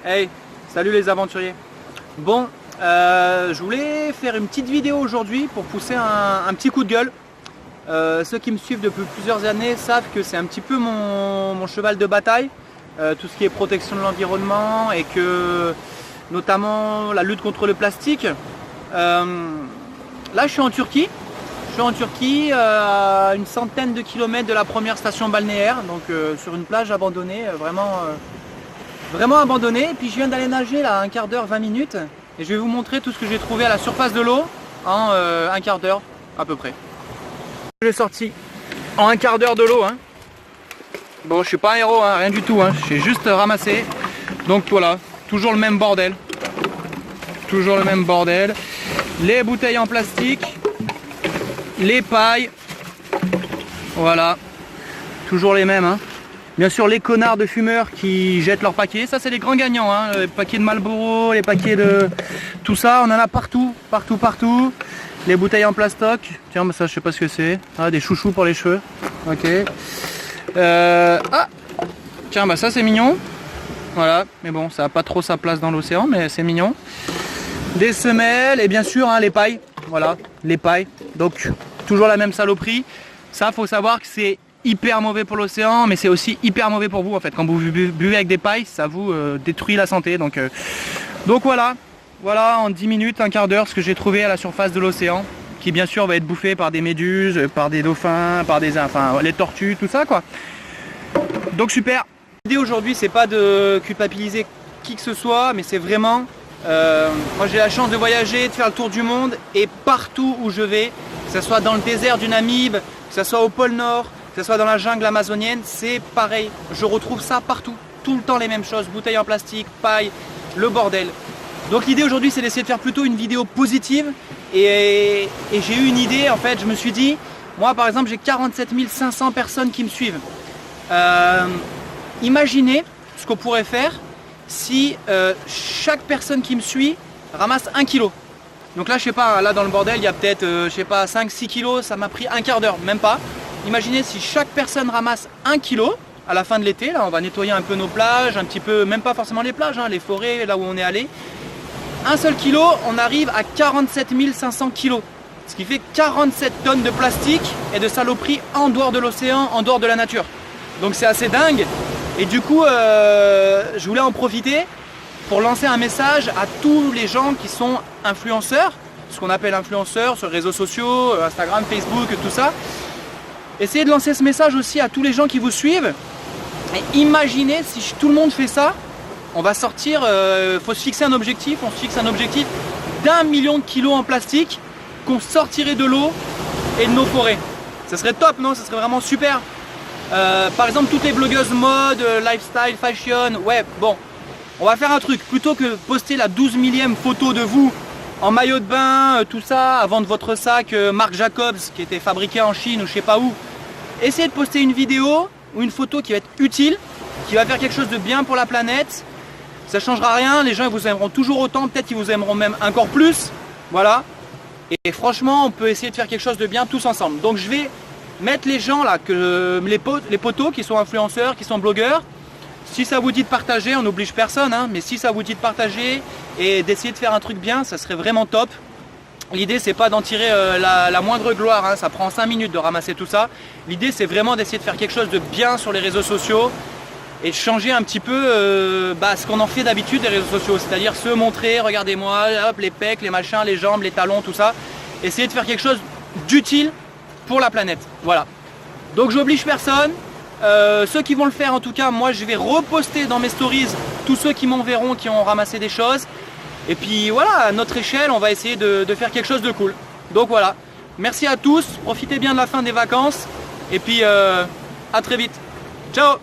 Hey, salut les aventuriers. Bon, je voulais faire une petite vidéo aujourd'hui pour pousser un petit coup de gueule. Ceux qui me suivent depuis plusieurs années savent que c'est un petit peu mon cheval de bataille, tout ce qui est protection de l'environnement et que notamment la lutte contre le plastique. Là je suis en Turquie. Je suis en Turquie, à une centaine de kilomètres de la première station balnéaire, donc sur une plage abandonnée, vraiment abandonnée. Et puis je viens d'aller nager là, un quart d'heure, 20 minutes, et je vais vous montrer tout ce que j'ai trouvé à la surface de l'eau en un quart d'heure à peu près. J'ai sorti en un quart d'heure de l'eau. Hein. Bon, je suis pas un héros, hein, rien du tout. Hein. J'ai juste ramassé. Donc voilà, toujours le même bordel. Toujours le même bordel. Les bouteilles en plastique. Les pailles, voilà, toujours les mêmes. Hein. Bien sûr, les connards de fumeurs qui jettent leurs paquets, ça c'est les grands gagnants. Hein. Les paquets de Marlboro, les paquets de tout ça, on en a partout, partout. Les bouteilles en plastoc, tiens, mais ça je sais pas ce que c'est. Ah, des chouchous pour les cheveux. Ok. Ah, tiens, bah ça c'est mignon. Voilà, mais bon, ça n'a pas trop sa place dans l'océan, mais c'est mignon. Des semelles et bien sûr hein, les pailles. Voilà, les pailles. Donc toujours la même saloperie. Ça, faut savoir que c'est hyper mauvais pour l'océan, mais c'est aussi hyper mauvais pour vous en fait. Quand vous buvez avec des pailles, ça vous détruit la santé. Donc voilà, en 10 minutes, un quart d'heure, ce que j'ai trouvé à la surface de l'océan, qui bien sûr va être bouffé par des méduses, par des dauphins, par les tortues, tout ça quoi. Donc super. L'idée aujourd'hui, c'est pas de culpabiliser qui que ce soit, mais c'est vraiment moi j'ai la chance de voyager, de faire le tour du monde, et partout où je vais, que ce soit dans le désert du Namib, que ce soit au pôle Nord, que ce soit dans la jungle amazonienne, c'est pareil, je retrouve ça partout, tout le temps les mêmes choses, bouteilles en plastique, paille, le bordel. Donc l'idée aujourd'hui c'est d'essayer de faire plutôt une vidéo positive, et j'ai eu une idée en fait, je me suis dit, moi par exemple j'ai 47 500 personnes qui me suivent. Imaginez ce qu'on pourrait faire si chaque personne qui me suit ramasse 1 kg. Donc là je sais pas, là dans le bordel il y a peut-être je sais pas 5-6 kilos, ça m'a pris un quart d'heure, même pas. Imaginez si chaque personne ramasse 1 kg à la fin de l'été, là on va nettoyer un peu nos plages, un petit peu, même pas forcément les plages, hein, les forêts, là où on est allé. Un seul kilo, on arrive à 47 500 kilos. Ce qui fait 47 tonnes de plastique et de saloperies en dehors de l'océan, en dehors de la nature. Donc c'est assez dingue. Et du coup, je voulais en profiter pour lancer un message à tous les gens qui sont influenceurs, ce qu'on appelle influenceurs sur les réseaux sociaux, Instagram, Facebook, tout ça. Essayez de lancer ce message aussi à tous les gens qui vous suivent. Et imaginez si tout le monde fait ça, on va sortir, faut se fixer un objectif, on se fixe un objectif d'1 million de kilos en plastique qu'on sortirait de l'eau et de nos forêts. Ça serait top, non? Ça serait vraiment super. Par exemple toutes les blogueuses mode, lifestyle, fashion, ouais bon, on va faire un truc, plutôt que poster la 12 millième photo de vous en maillot de bain, tout ça, à vendre votre sac Marc Jacobs qui était fabriqué en Chine ou je sais pas où, essayez de poster une vidéo ou une photo qui va être utile, qui va faire quelque chose de bien pour la planète. Ça changera rien, les gens vous aimeront toujours autant, peut-être qu'ils vous aimeront même encore plus, voilà. Et franchement on peut essayer de faire quelque chose de bien tous ensemble. Donc je vais mettre les gens là, les potos qui sont influenceurs, qui sont blogueurs. Si ça vous dit de partager, on n'oblige personne, hein, mais si ça vous dit de partager et d'essayer de faire un truc bien, ça serait vraiment top. L'idée c'est pas d'en tirer la moindre gloire, hein, ça prend 5 minutes de ramasser tout ça. L'idée c'est vraiment d'essayer de faire quelque chose de bien sur les réseaux sociaux et de changer un petit peu ce qu'on en fait d'habitude des réseaux sociaux, c'est-à-dire se montrer, regardez-moi, hop, les pecs, les machins, les jambes, les talons, tout ça. Essayer de faire quelque chose d'utile pour la planète, voilà. Donc j'oblige personne, ceux qui vont le faire en tout cas, moi je vais reposter dans mes stories tous ceux qui m'enverront, qui ont ramassé des choses. Et puis voilà, à notre échelle, on va essayer de faire quelque chose de cool. Donc voilà, merci à tous, profitez bien de la fin des vacances, et puis à très vite. Ciao!